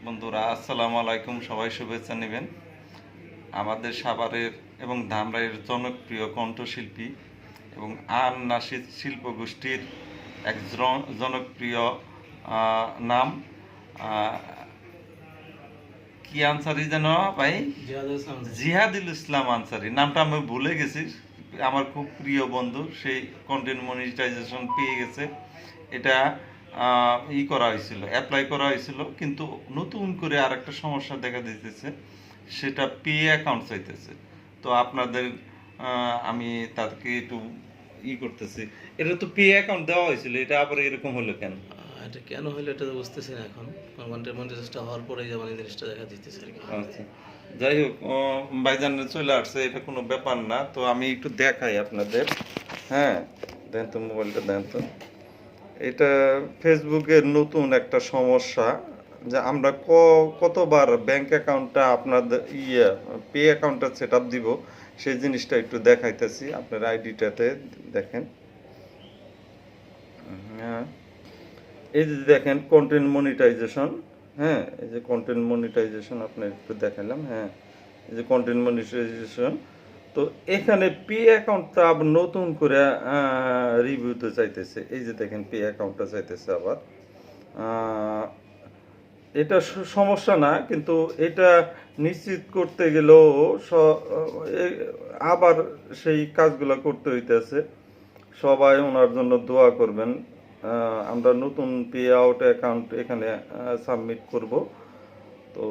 বন্ধুরা আসসালামু আলাইকুম, সবাই শুভেচ্ছা নেবেন। আমাদের সাভারের এবং ধামরাইয়ের জনপ্রিয় কণ্ঠশিল্পী এবং আন নাশিদ শিল্পগোষ্ঠীর এক জনপ্রিয় নাম আহ, কি আনসারি যেন ভাই, জিহাদুল ইসলাম আনসারি। নামটা আমি ভুলে গেছি। আমার খুব প্রিয় বন্ধু, সেই কন্টেন্ট মনিটাইজেশন পেয়ে গেছে। এটা করা হয়েছিল, অ্যাপ্লাই করা হয়েছিল, কিন্তু নতুন করে আর একটা সমস্যা দেখা দিতেছে, সেটা পে অ্যাকাউন্ট চাইতেছে। তো আপনাদের আমি তাদেরকে একটু করতেছি। এটা তো পে অ্যাকাউন্ট দেওয়া হয়েছিল, এটা আবার এরকম হলো কেন? এটা কেন হলো এটা তো বুঝতেছি না এখন। মনিটাইজেশনটা হওয়ার পরেই যেমন এই জিনিসটা দেখা দিতেছে আর কি। আচ্ছা, যাই হোক, ভাইজান চলে আসছে, এটা কোনো ব্যাপার না। তো আমি একটু দেখাই আপনাদের। হ্যাঁ, দেন তো, মোবাইলটা দেন তো। এটা ফেসবুকের নতুন একটা সমস্যা, যে আমরা কতবার ব্যাংক অ্যাকাউন্টটা আপনাদের পে অ্যাকাউন্টটা সেট আপ দিব, সেই জিনিসটা একটু দেখাইতেছি। আপনার আইডিটাতে দেখেন। হ্যাঁ, এই যে দেখেন কন্টেন্ট মনিটাইজেশন। হ্যাঁ, এই যে কন্টেন্ট মনিটাইজেশন আপনার একটু দেখালাম। হ্যাঁ, এই যে কন্টেন্ট মনিটাইজেশন। তো এখানে পে অ্যাকাউন্টটা আবার নতুন করে রিভিউতে চাইতেছে। এই যে দেখেন পে অ্যাকাউন্টটা চাইতেছে আবার। এটা সমস্যা না, কিন্তু এটা নিশ্চিত করতে গেলেও আবার সেই কাজগুলো করতে হইতেছে। সবাই ওনার জন্য দোয়া করবেন। আমরা নতুন পে আউট অ্যাকাউন্ট এখানে সাবমিট করব। তো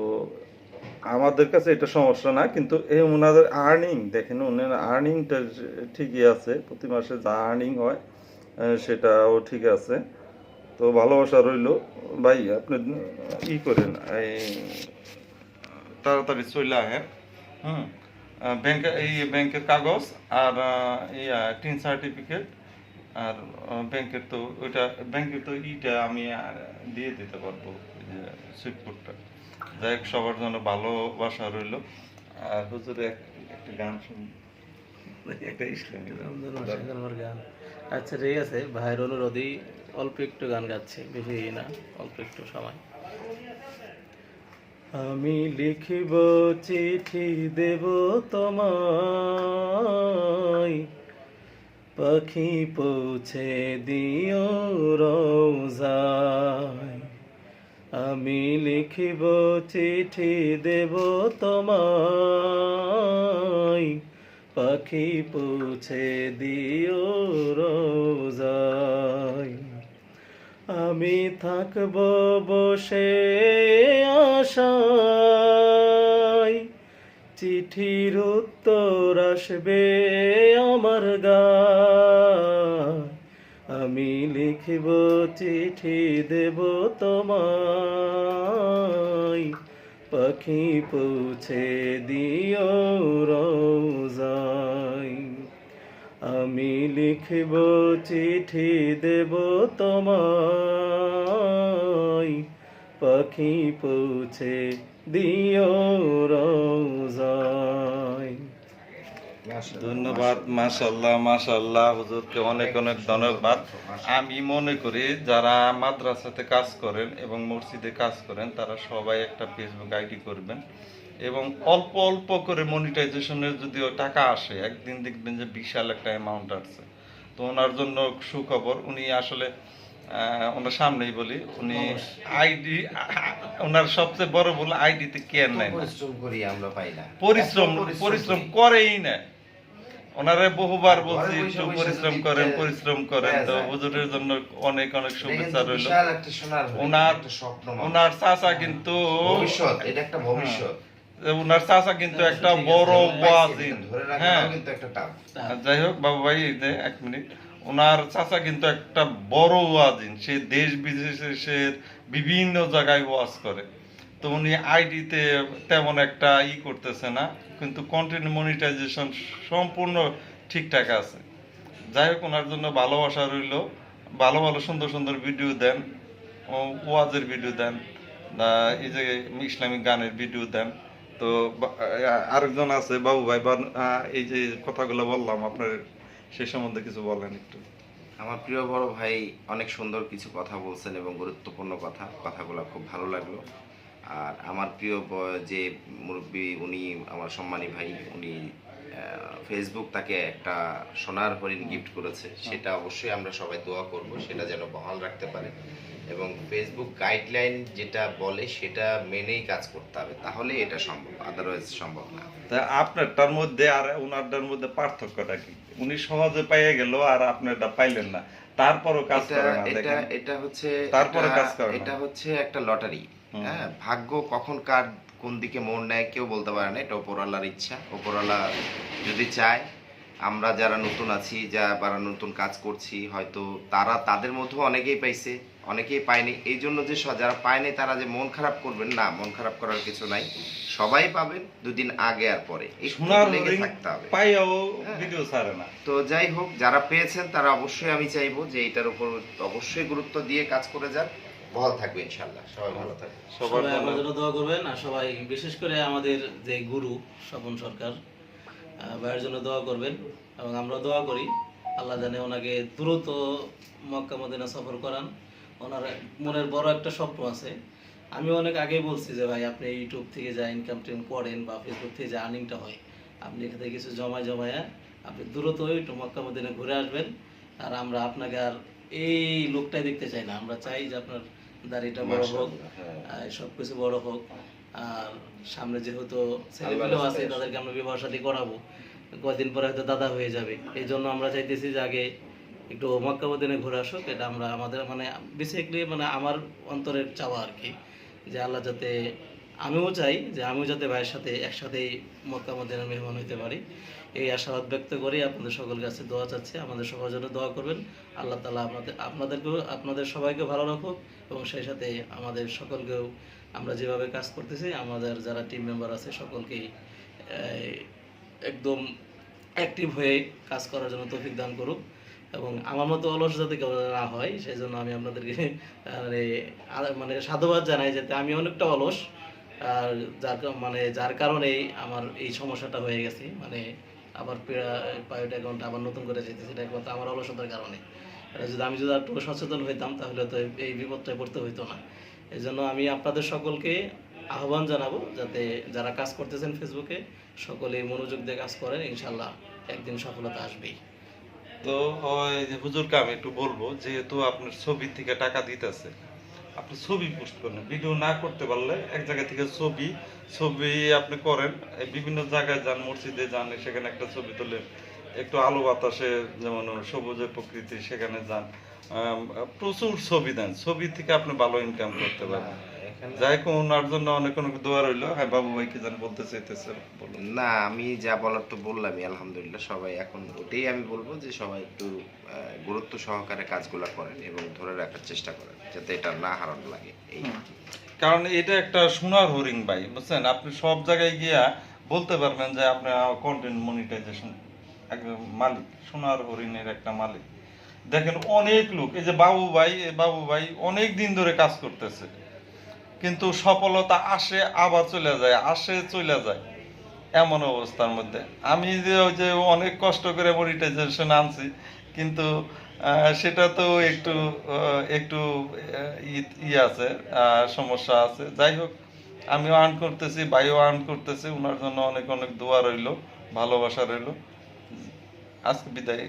আমাদের কাছে এটা সমস্যা না, কিন্তু এই ওনাদের আর্নিং দেখেন, ওনার আর্নিংটা ঠিকই আছে। প্রতি মাসে যা আর্নিং হয় সেটাও ঠিক আছে। তো ভালোবাসা রইল ভাই, আপনি করেন, এই তাড়াতাড়ি চলে আহেন। হুম, ব্যাংকের কাগজ আর টিন সার্টিফিকেট, আর ব্যাংকের তো ওইটা, ব্যাংকের তো আমি দিয়ে দিতে পারবো, সুইফটটা। যাই হোক, সবার জন্য ভালোবাসা রইল। আর হুজুরে একটা গান শুন, একটা ইসলামী গান। আচ্ছা ঠিক আছে, ভাইয়ের অনুরোধেই অল্প একটু গান গাচ্ছি, বেশি না, অল্প একটু সময়। আমি লিখিব চিঠি দেব তোমায়, পাখি পৌঁছে দিও রোজায়। আমি লিখিব চিঠি দেব তোমায়, পাখি পৌঁছে দিও রোজায়। আমি থাকব বসে আশায়, চিঠির উত্তর আসবে আমার গায়। আমি লিখিব চিঠি দেব তোমায়, পাখি পৌঁছে দিও রোজায়। আমি লিখিব চিঠি দেব তোমায়, পাখি পৌঁছে দিও রোজায়। ধন্যবাদ। মাশাল্লাহ মাশাল্লাহ, হুজুরকে অনেক অনেক ধন্যবাদ। আমি মনে করি যারা মাদ্রাসাতে কাজ করেন এবং মসজিদে কাজ করেন, তারা সবাই একটা ফেসবুক আইডি করবেন, এবং অল্প অল্প করে মনিটাইজেশনের যদিও টাকা আসে, একদিন দেখবেন যে বিশাল একটা অ্যামাউন্ট আসছে। তো ওনার জন্য সুখবর। উনি আসলে ওনার সামনেই বলি, উনি আইডি, ওনার সবচেয়ে বড় ভুল আইডিতে কেয়ার নেয় না। পরিশ্রম করি আমরা পাই না, পরিশ্রম করেই না। ওনারে বহুবার বলছি একটু পরিশ্রম করেন। তো হুজুরের জন্য অনেক অনেক শুভেচ্ছা রইল। ওনার চাচা কিন্তু ভবিষ্যৎ, এটা একটা ভবিষ্যৎ। ওনার চাচা কিন্তু একটা বড় ওয়াজিন। হ্যাঁ, যাই হোক বাবু ভাই, এই যে 1 মিনিট। ওনার চাচা কিন্তু একটা বড় ওয়াজিন, সে দেশ বিদেশের বিভিন্ন জায়গায় ওয়াজ করে। তো উনি আইডিতে তেমন একটা করতেছে না, কিন্তু কন্টেন্ট মনিটাইজেশন সম্পূর্ণ ঠিকঠাক আছে। যাই হোক, ওনার জন্য ভালোবাসা রইল। ভালো ভালো সুন্দর সুন্দর ভিডিও দেন, ওয়াজের ভিডিও দেন, এই যে ইসলামিক গানের ভিডিও দেন। তো আরেকজন আছে বাবু ভাই, এই যে কথাগুলো বললাম আপনার, সে সম্বন্ধে কিছু বলেন একটু। আমার প্রিয় বড় ভাই অনেক সুন্দর কিছু কথা বলছেন এবং গুরুত্বপূর্ণ কথাগুলো খুব ভালো লাগলো। আর আমার প্রিয় যে মুরব্বী, উনি আমার সম্মানী ভাই, উনি ফেসবুক তাকে একটা সোনার হরিণ গিফট করেছে, সেটা অবশ্যই আমরা সবাই দোয়া করব সেটা যেন বহাল রাখতে পারে, এবং ফেসবুক গাইডলাইন যেটা বলে সেটা মেনেই কাজ করতে হবে, তাহলে এটা সম্ভব, আদারওয়াইজ সম্ভব না। তা আপনারটার মধ্যে আর ওনারটার মধ্যে পার্থক্যটা কি? উনি সহজে পাইয়ে গেল আর আপনারটা পাইলেন না, তারপরও কাজ করে না, এটা দেখেন। এটা হচ্ছে তারপরে কাজ করে না। এটা হচ্ছে একটা লটারি। হ্যাঁ, ভাগ্য কখন কার কোন দিকে মোড় নেয় কেউ বলতে পারে না, এটা উপরওয়ালার ইচ্ছা। উপরওয়ালা যদি চায়, আমরা যারা নতুন আছি, যারা নতুন কাজ করছি, হয়তো তাদের মধ্যেও অনেকেই পাইছে, অনেকেই পায়নি। এই জন্য যে যারা পায়নি তারা যে মন খারাপ করবেন, না, মন খারাপ করার কিছু নাই, সবাই পাবেন, দুদিন আগে আর পরে, একটু সোনার লেগে হরিণ থাকতে হবে। পাইয়াও ভিডিও ছাড়ে না। তো যাই হোক, যারা পেয়েছেন তারা অবশ্যই, আমি চাইবো যে এটার উপর অবশ্যই গুরুত্ব দিয়ে কাজ করে যান, বহাল থাকবে ইনশাল্লাহ, সবাই ভালো থাকবে। সবার সবাই জন্য আমাদের জন্য দোয়া করবেন, আর সবাই বিশেষ করে আমাদের যে গুরু স্বপন সরকার ভাইয়ের জন্য দোয়া করবেন, এবং আমরা দোয়া করি আল্লাহ জানে ওনাকে দ্রুত মক্কা মদিনা সফর করান। ওনার মনের বড় একটা স্বপ্ন আছে। আমি অনেক আগেই বলছি যে ভাই, আপনি ইউটিউব থেকে যা ইনকাম টিম করেন বা ফেসবুক থেকে যে আর্নিংটা হয়, আপনি এখান থেকে কিছু জমায়া আপনি দ্রুত একটু মক্কা মদিনা ঘুরে আসবেন। আর আমরা আপনাকে আর এই লোকটাই দেখতে চাই না, আমরা চাই যে আপনার দাড়িটা বড় হোক, সব কিছু বড় হোক। আর সামনে যেহেতু ছেলেমেয়েও আছে, তাদেরকে আমরা বিবাহ শাদী করাবো, কয়েকদিন পরে হয়তো দাদা হয়ে যাবে। এই জন্য আমরা চাইতেছি যে আগে একটু মক্কা মদিনা ঘুরে আসুক। এটা আমরা আমাদের মানে বেসিক্যালি মানে আমার অন্তরের চাওয়া আর কি, যে আল্লাহ যাতে, আমিও চাই যে আমিও যাতে ভাইয়ের সাথে একসাথেই মক্কা মদিনার মেহমান হইতে পারি। এই আশাবাদ ব্যক্ত করি আপনাদের সকল কাছে দোয়া চাচ্ছি, আমাদের সবার জন্য দোয়া করবেন। আল্লাহ তাআলা আপনাদের সবাইকে ভালো রাখুক, এবং সেই সাথে আমাদের সকলকেও, আমরা যেভাবে কাজ করতেছি, আমাদের যারা টিম মেম্বার আছে সকলকেই একদম অ্যাক্টিভ হয়ে কাজ করার জন্য তৌফিক দান করুক। এবং আমার মতো অলস যাতে কেউ না হয়, সেই জন্য আমি আপনাদেরকে মানে সাধুবাদ জানাই, যাতে আমি অনেকটা অলস, আর যার কারণেই আমার এই সমস্যাটা হয়ে গেছে। মানে আবার প্রাইভেট অ্যাকাউন্ট আবার নতুন করে যেতেছি, এটা একমাত্র আমার অলসতার কারণে। এটা যদি আমি একটু সচেতন হইতাম, তাহলে তো এই বিপদটায় পড়তে হইতো না। এই জন্য আমি আপনাদের সকলকে আহ্বান জানাবো, যাতে যারা কাজ করতেছেন ফেসবুকে, সকলে মনোযোগ দিয়ে কাজ করেন, ইনশাল্লাহ একদিন সফলতা আসবেই। তো ওই যে হুজুরকে আমি একটু বলবো, যেহেতু আপনার ছবি থেকে টাকা দিতেছে, আপনি ছবি পোস্ট করেন, ভিডিও না করতে পারলে এক জায়গা থেকে ছবি আপনি করেন, এই বিভিন্ন জায়গায় যান, মসজিদে যান, সেখানে একটা ছবি তোলেন, একটু আলো বাতাসে, যেমন সবুজের প্রকৃতি, সেখানে যান, প্রচুর ছবি দেন, ছবি থেকে আপনি ভালো ইনকাম করতে পারেন। যাই হোক, ওনার জন্য অনেক অনেক দোয়া রইলো। হ্যাঁ বাবু ভাই কি জান বলতে চাইতেছে, বলুন। না, আমি যা বলার তো বললামই, আলহামদুলিল্লাহ। সবাই এখন ওটাই আমি বলবো যে সবাই একটু গুরুত্ব সহকারে কাজগুলো করেন এবং ধরে রাখার চেষ্টা করেন, যাতে এটা না হারানো লাগে। এই কারণ এটা একটা সোনার হরিণ ভাই, বুঝছেন? আপনি সব জায়গায় গিয়া বলতে পারবেন যে আপনি কন্টেন্ট মনিটাইজেশন একদম মালিক, সোনার হরিণের একটা মালিক। দেখেন অনেক লোক, এই যে বাবু ভাই অনেক দিন ধরে কাজ করতেছে, কিন্তু সফলতা আসে আবার চলে যায়, আসে চলে যায়, এমন অবস্থার মধ্যে আমি যে ওই যে অনেক কষ্ট করে মনিটাইজেশন আনছি, কিন্তু সেটা তো একটু আছে, সমস্যা আছে। যাই হোক, আমিও আর্ন করতেছি, ভাইও আর্ন করতেছি, ওনার জন্য অনেক অনেক দোয়া রইলো, ভালোবাসা রইলো। আজকে বিদায়।